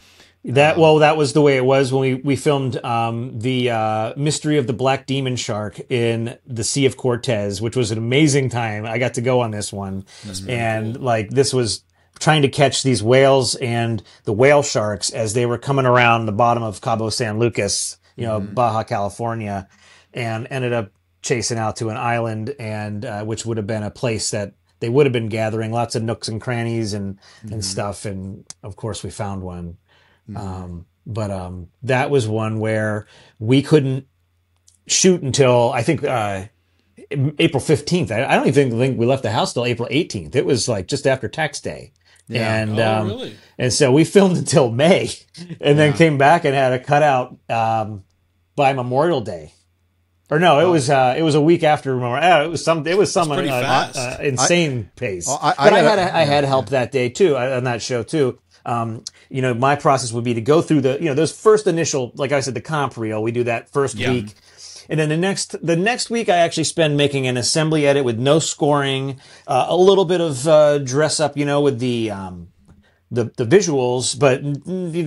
That was the way it was when we filmed the Mystery of the Black Demon Shark in the Sea of Cortez, which was an amazing time. I got to go on this one, and cool. This was trying to catch these whales and the whale sharks as they were coming around the bottom of Cabo San Lucas, Baja California, and ended up chasing out to an island, and which would have been a place that they would have been gathering lots of nooks and crannies and stuff, and of course we found one. But that was one where we couldn't shoot until I think April 15th. I don't even think we left the house till April 18th. It was like just after tax day. Yeah. And really? And so we filmed until May, and then came back and had a cutout by Memorial Day. Or no, it was a week after Memorial. It was some insane pace. I had help that day too on that show too. My process would be to go through those first initial, like I said, the comp reel. We do that first week. And then the next week, I actually spend making an assembly edit with no scoring, a little bit of dress up, with the visuals, but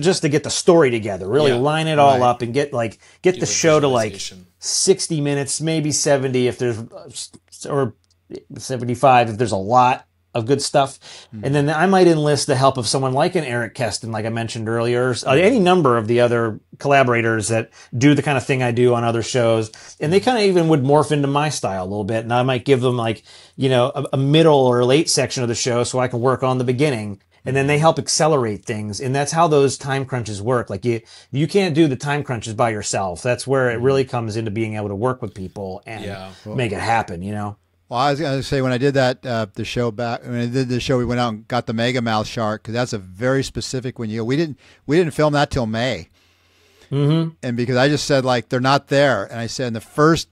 just to get the story together, really line it all up and get the show to like 60 minutes, maybe 70 if there's, or 75 if there's a lot of good stuff. And then I might enlist the help of someone like an Eric Keston, like I mentioned earlier, any number of the other collaborators that do the kind of thing I do on other shows. And they kind of even would morph into my style a little bit. And I might give them a middle or late section of the show so I can work on the beginning. And then they help accelerate things. And that's how those time crunches work. Like you can't do the time crunches by yourself. That's where it really comes into being able to work with people and make it happen, Well, I was going to say, when I did that, the show when I did the show, we went out and got the mega mouth shark, because that's a very specific one. We didn't film that till May. And because I just said, like, they're not there. And I said, in the first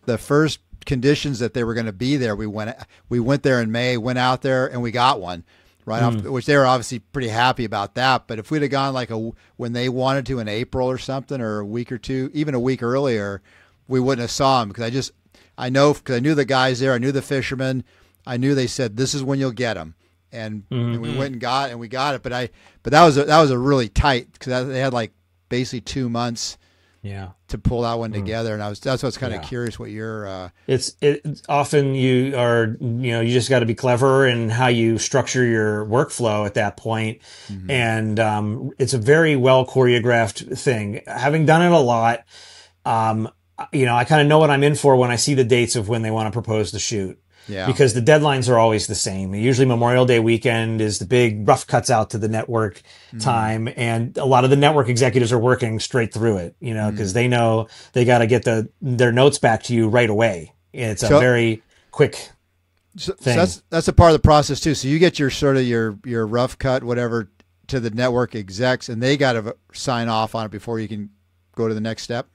conditions that they were going to be there, we went there in May, went out there, and we got one right off, which they were obviously pretty happy about that. But if we'd have gone when they wanted to in April or something, or a week or two, even a week earlier, we wouldn't have saw them, because I know, because I knew the guys there, I knew the fishermen, I knew they said, this is when you'll get them, and we went and we got it. But that was a really tight, because they had like basically 2 months to pull that one together, and that's why I was kind of curious what your it's often you are, you just got to be clever in how you structure your workflow at that point. And it's a very well choreographed thing. Having done it a lot, I kind of know what I'm in for when I see the dates of when they want to propose the shoot. Yeah. Because the deadlines are always the same. Usually Memorial Day weekend is the big rough cuts out to the network time. And a lot of the network executives are working straight through it, because they know they got to get their notes back to you right away. It's a very quick thing. So that's a part of the process too. So you get your sort of your rough cut, whatever, to the network execs, and they got to sign off on it before you can go to the next step.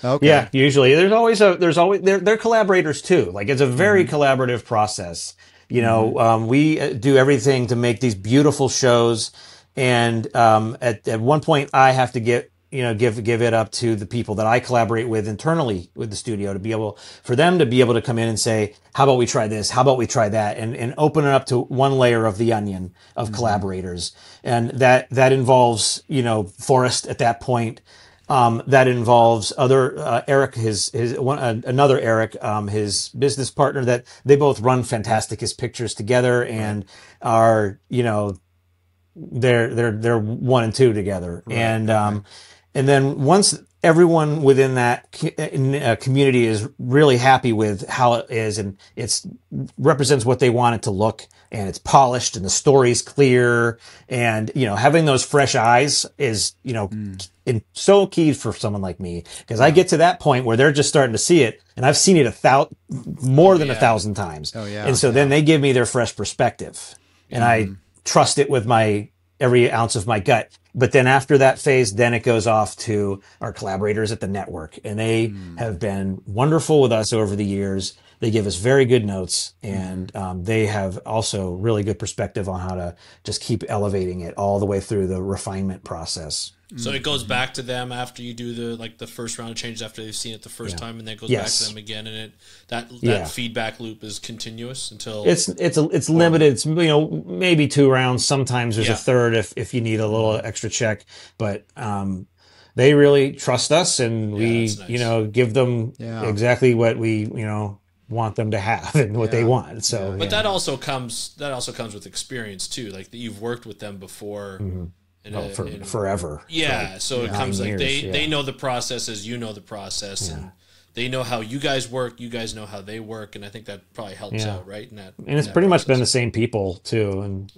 Okay. Yeah, usually they're collaborators too. Like, it's a very collaborative process. We do everything to make these beautiful shows. And, at one point I have to give it up to the people that I collaborate with internally with the studio for them to be able to come in and say, how about we try this? How about we try that? And open it up to one layer of the onion of collaborators. And that involves, Forrest at that point. That involves Eric, another Eric, his business partner, that they both run Fantasticus Pictures together and are, they're 1 and 2 together. Right. And then once everyone within that community is really happy with how it is, and it represents what they want it to look, and it's polished and the story's clear, and having those fresh eyes is so key for someone like me, because I get to that point where they're just starting to see it, and I've seen it more than 1,000 times. And so then they give me their fresh perspective, and I trust it with every ounce of my gut. But then after that phase, then it goes off to our collaborators at the network, and they have been wonderful with us over the years. They give us very good notes, and they have also really good perspective on how to just keep elevating it all the way through the refinement process. So it goes back to them after you do the first round of changes, after they've seen it the first time, and then it goes back to them again, and that feedback loop is continuous until it's limited. It's maybe 2 rounds. Sometimes there's a third if you need a little extra check, but they really trust us, and we nice. Give them exactly what we want them to have and what they want. So, but that also comes with experience too. Like, that you've worked with them before. Forever. Yeah, so it comes like they know the process as you know the process, and they know how you guys work. You guys know how they work, and I think that probably helps out, right? And it's pretty much been the same people too, and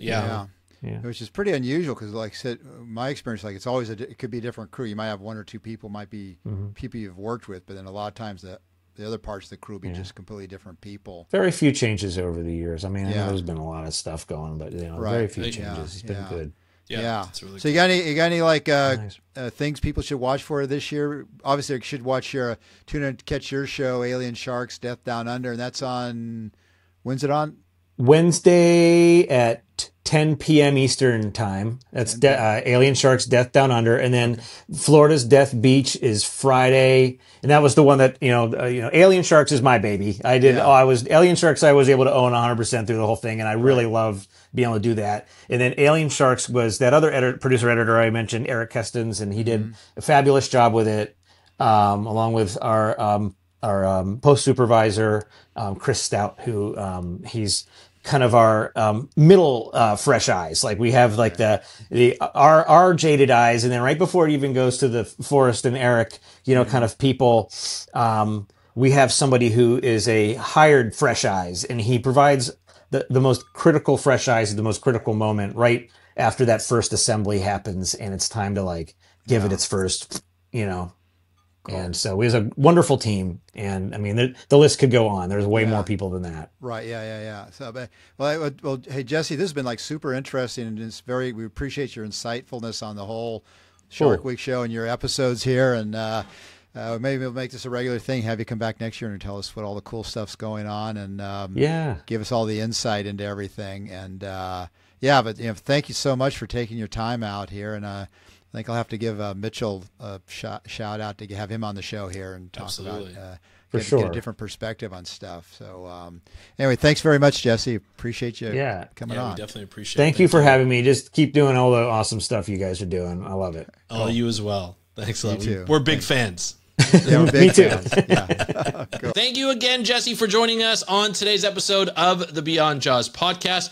which is pretty unusual, because, like I said, my experience, like, it's always it could be a different crew. You might have 1 or 2 people, might be people you've worked with, but then a lot of times the other parts of the crew be just completely different people. Very few changes over the years. I mean, I know there's been a lot of stuff going, but very few changes. It's been good. Yeah. Really so you got any like nice. Things people should watch for this year? Obviously, they should watch tune in to catch your show, Alien Sharks, Death Down Under, and that's on. When's it on? Wednesday at 10 p.m. Eastern time. That's Alien Sharks Death Down Under. And then Florida's Death Beach is Friday. And that was the one that, Alien Sharks is my baby. Alien Sharks I was able to own 100% through the whole thing. And I really love being able to do that. And then Alien Sharks was that other producer-editor I mentioned, Eric Kestens, and he did a fabulous job with it, along with our post supervisor, Chris Stout, who he's kind of our middle fresh eyes. Like we have like our jaded eyes, and then right before it even goes to the Forrest and Eric, kind of people, we have somebody who is a hired fresh eyes, and he provides the most critical fresh eyes at the most critical moment right after that first assembly happens, and it's time to like give it its first, Cool. And so we have a wonderful team, and I mean the list could go on. There's way more people than that. Right? Yeah. So, hey Jesse, this has been like super interesting, and we appreciate your insightfulness on the whole Shark Week show and your episodes here, and maybe we'll make this a regular thing. Have you come back next year and tell us what all the cool stuff's going on, and give us all the insight into everything. And but thank you so much for taking your time out here, and I think I'll have to give Mitchell a shout out to have him on the show here and talk about get a different perspective on stuff. So anyway, thanks very much, Jesse. Appreciate you coming on. We definitely appreciate it. Thank you for having me. Just keep doing all the awesome stuff you guys are doing. I love it. You as well. Thanks a lot. We're big fans. Yeah, we're big Me too. fans. Yeah. Cool. Thank you again, Jesse, for joining us on today's episode of the Beyond Jaws podcast.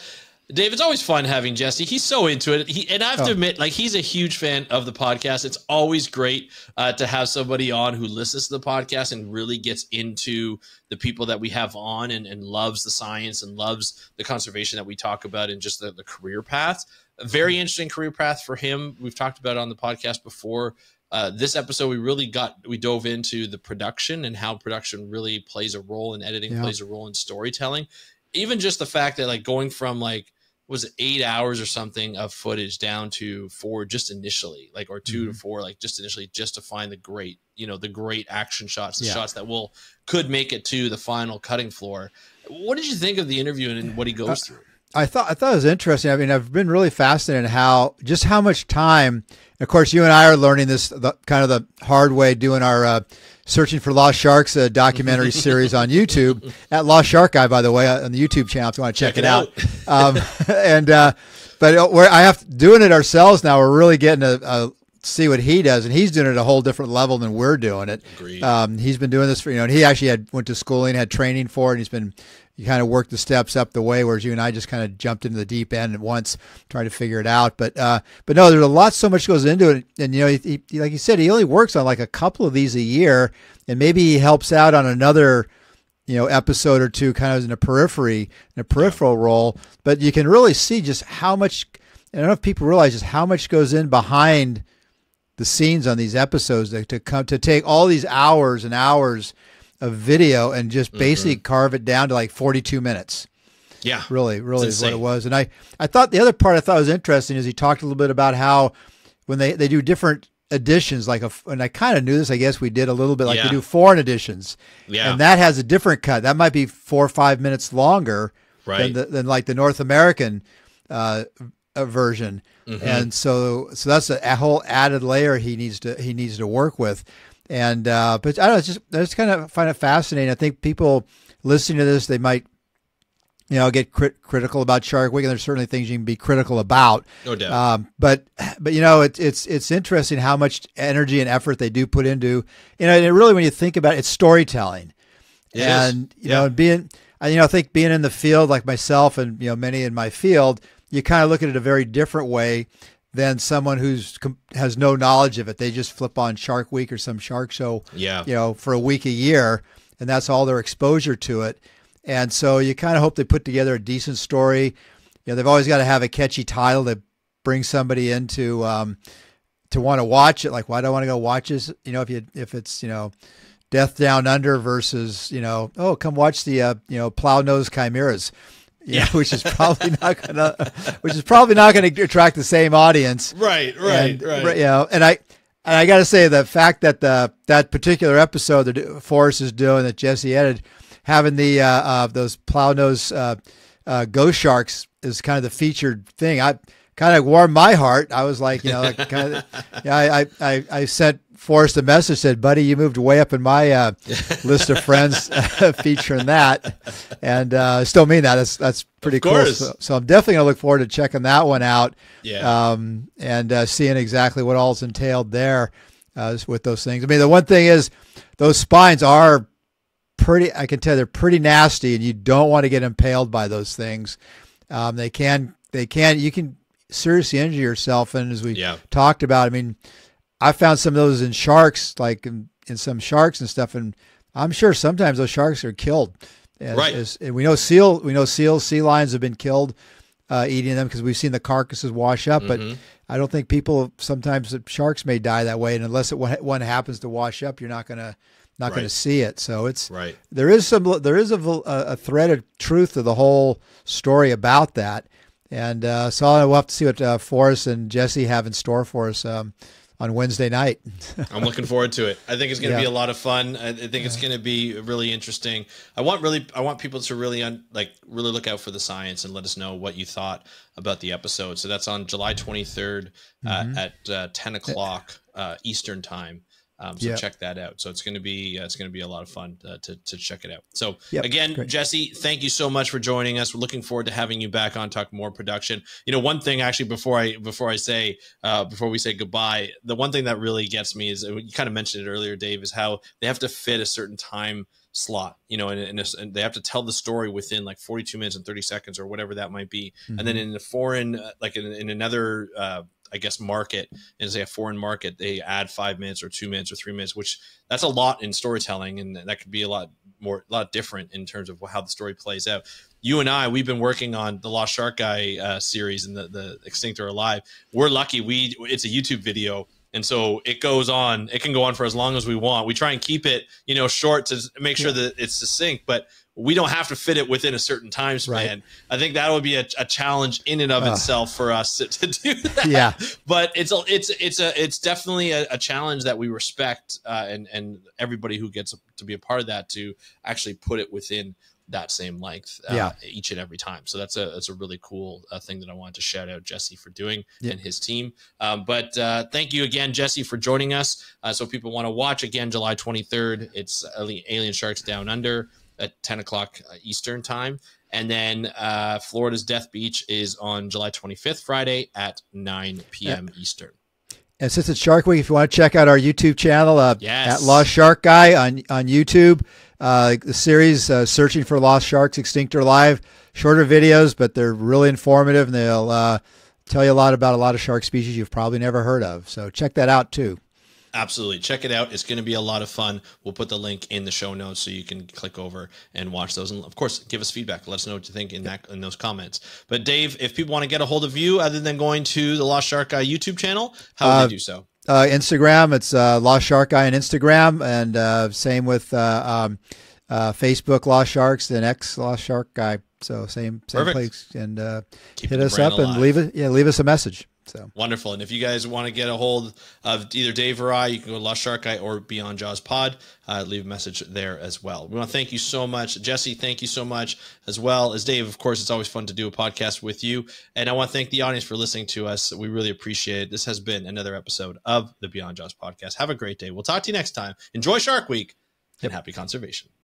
Dave, it's always fun having Jesse. He's so into it. And I have to admit, like, he's a huge fan of the podcast. It's always great to have somebody on who listens to the podcast and really gets into the people that we have on and loves the science and loves the conservation that we talk about and just the career path. A very interesting career path for him. We've talked about it on the podcast before. This episode, we dove into the production and how production really plays a role in editing, plays a role in storytelling. Even just the fact that like going from like, was it 8 hours or something of footage down to 4 just initially, like, or 2 to 4, like just initially, just to find the great action shots, the shots that could make it to the final cutting floor. What did you think of the interview and what he goes through? I thought it was interesting. I mean, I've been really fascinated in how much time. Of course, you and I are learning this kind of the hard way, doing our Searching for Lost Sharks documentary series on YouTube at Lost Shark Guy, by the way, on the YouTube channel if you want to check it out. But we're doing it ourselves now. We're really getting to see what he does, and he's doing it at a whole different level than we're doing it. He's been doing this for, and he actually went to schooling, had training for it, and he kind of worked the steps up the way, whereas you and I just kind of jumped into the deep end at once, trying to figure it out. But no, there's so much goes into it. And, he, like you said, he only works on like a couple of these a year, and maybe he helps out on another, episode or two kind of in a peripheral role. But you can really see just how much, I don't know if people realize just how much goes in behind the scenes on these episodes to take all these hours and hours of video and just basically carve it down to like 42 minutes. Yeah. Really is what it was. And I thought the other part I thought was interesting is he talked a little bit about how when they do different editions, and I kind of knew this, I guess we did a little bit, like they do foreign editions. Yeah. And that has a different cut. That might be 4 or 5 minutes longer than like the North American version. And so that's a whole added layer he needs to work with. And but I don't know, I just kind of find it fascinating. I think people listening to this, they might get critical about Shark Week, and there's certainly things you can be critical about. No doubt. But it's interesting how much energy and effort they do put into and it really, when you think about it, it's storytelling. I think being in the field like myself and many in my field, you kind of look at it a very different way than someone has no knowledge of it. They just flip on Shark Week or some shark show, for a week a year, and that's all their exposure to it. And so you kind of hope they put together a decent story. They've always got to have a catchy title to bring somebody in to want to watch it. Like, why do I want to go watch this? If it's Death Down Under versus come watch the plow nose chimeras. Which is probably not gonna attract the same audience. Right. And I got to say, the fact that that particular episode that Forrest is doing, that Jesse edited, having the those plow nose ghost sharks is kind of the featured thing. I kind of warmed my heart. I was like, kind of, yeah, I sent Forrest a message, said, buddy, you moved way up in my list of friends featuring that. And I still mean that. That's pretty cool. So I'm definitely going to look forward to checking that one out. Yeah. And seeing exactly what all's entailed there with those things. I mean, the one thing is those spines are pretty, I can tell they're pretty nasty, and you don't want to get impaled by those things. You can seriously injure yourself. And as we talked about, I mean, I found some of those in sharks, like in some sharks and stuff. And I'm sure sometimes those sharks are killed. And we know sea lions have been killed eating them because we've seen the carcasses wash up, but I don't think sometimes sharks may die that way. And unless one happens to wash up, you're not going to see it. So there is a thread of truth to the whole story about that. And so we'll have to see what Forrest and Jesse have in store for us on Wednesday night. I'm looking forward to it. I think it's going to be a lot of fun. I think it's going to be really interesting. I want people to really look out for the science and let us know what you thought about the episode. So that's on July 23rd at 10 o'clock Eastern time. So check that out. So it's going to be a lot of fun to check it out. So again, great. Jesse, thank you so much for joining us. We're looking forward to having you back on, talk more production. One thing actually before we say goodbye, the one thing that really gets me is, you kind of mentioned it earlier, Dave, is how they have to fit a certain time slot, and they have to tell the story within like 42 minutes and 30 seconds or whatever that might be. And then in the foreign, in another, I guess, market, and say a foreign market, they add 5 minutes or 2 minutes or 3 minutes, which that's a lot in storytelling. And that could be a lot different in terms of how the story plays out. You and we've been working on the Lost Shark Guy series and the Extinct or Alive. We're lucky. It's a YouTube video. And so it can go on for as long as we want. We try and keep it, short to make sure that it's succinct, but we don't have to fit it within a certain time span. Right. I think that would be a challenge in and of itself for us to do that. Yeah. But it's definitely a challenge that we respect, and everybody who gets to be a part of that, to actually put it within that same length each and every time. So that's a really cool thing that I wanted to shout out Jesse for doing and his team. But thank you again, Jesse, for joining us. So people want to watch again, July 23rd, it's Alien Sharks Down Under at 10 o'clock Eastern time. And then Florida's Death Beach is on July 25th, Friday at 9 p.m. Eastern. And since it's Shark Week, if you want to check out our YouTube channel at Lost Shark Guy on YouTube, the series Searching for Lost Sharks, Extinct or Alive, shorter videos, but they're really informative, and they'll tell you a lot about a lot of shark species you've probably never heard of. So check that out too. Absolutely. Check it out. It's going to be a lot of fun. We'll put the link in the show notes so you can click over and watch those. And of course, give us feedback. Let us know what you think in those comments. But Dave, if people want to get a hold of you other than going to the Lost Shark Guy YouTube channel, how would they do so? Instagram. It's Lost Shark Guy on Instagram, and same with Facebook Lost Sharks and X Lost Shark Guy. So same place. And hit us up and leave us a message. So wonderful. And if you guys want to get a hold of either Dave or I, you can go to Lost Shark Guy or Beyond Jaws Pod. Leave a message there as well. We want to thank you so much. Jesse, thank you so much, as well as Dave. Of course, it's always fun to do a podcast with you. And I want to thank the audience for listening to us. We really appreciate it. This has been another episode of the Beyond Jaws podcast. Have a great day. We'll talk to you next time. Enjoy Shark Week and happy conservation.